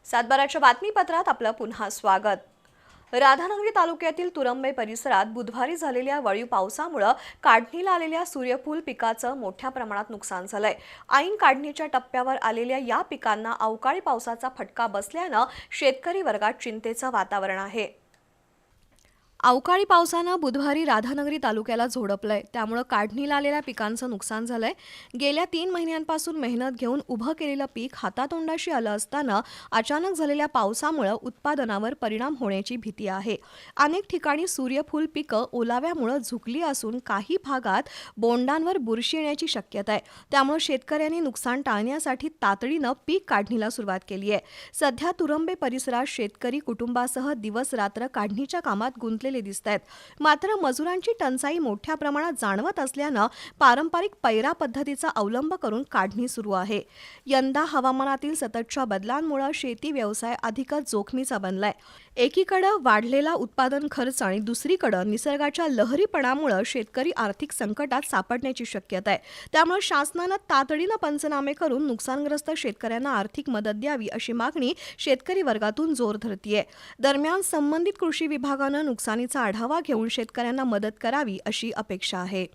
सातबाराच्या बातमीपत्रात आपलं पुन्हा स्वागत। राधानगरी तालुक्यातील तुरंबे परिसरात बुधवारी झालेल्या वळीव पावसामुळे काढणीला आलेल्या सूर्यफूल पिकाचं मोठ्या प्रमाणात नुकसान झालंय। ऐन काढणीच्या टप्प्यावर आलेल्या या पिकांना अवकाळी पावसाचा फटका बसल्यानं शेतकरी वर्गात चिंतेचं वातावरण आहे। अवकाळी पावसानं बुधवारी राधानगरी तालुक्याला झोडपलंय, त्यामुळे काढणीला आलेल्या पिकांचं नुकसान झालंय। गेल्या 3 महिन्यांपासून मेहनत घेऊन उभं केलेलं पीक हातातोंडाशी आलं असताना अचानक झालेल्या पावसामुळे उत्पादनावर परिणाम होण्याची भीती आहे। अनेक ठिकाणी सूर्यफूल पिकं ओलाव्यामुळे झुकली असून काही भागात बोंडांवर बुरशी येण्याची शक्यता आहे। त्यामुळे शेतकऱ्यांनी नुकसान टाळण्यासाठी तातडीनं पीक काढणीला सुरुवात केली आहे। सध्या तुरंबे परिसरात शेतकरी कुटुंबासह दिवस रात्र काढणीच्या कामात गुंतलेले दिसतात। मात्र मजुरांची टंचाई मोठ्या प्रमाणात जाणवत असल्यानं पारंपरिक पैरा पद्धतीचा अवलंब करून काढणी सुरू आहे। यंदा हवामानातील सततच्या बदलांमुळे शेती व्यवसाय अधिकच जोखमीचा बनलाय। एकीकडे वाढलेला उत्पादन खर्च आणि दुसरीकडे निसर्गाच्या लहरीपणामुळे शेतकरी आर्थिक संकटात सापडण्याची शक्यता आहे। त्यामुळे शासनाने तातडीनं पंचनामे करून नुकसानग्रस्त शेतकऱ्यांना आर्थिक मदत द्यावी अशी मागणी शेतकरी वर्गातून जोर धरतीये। दरम्यान संबंधित कृषी विभागानं नुकसानीचा आढावा घेऊन शेतकऱ्यांना मदत करावी अशी अपेक्षा आहे।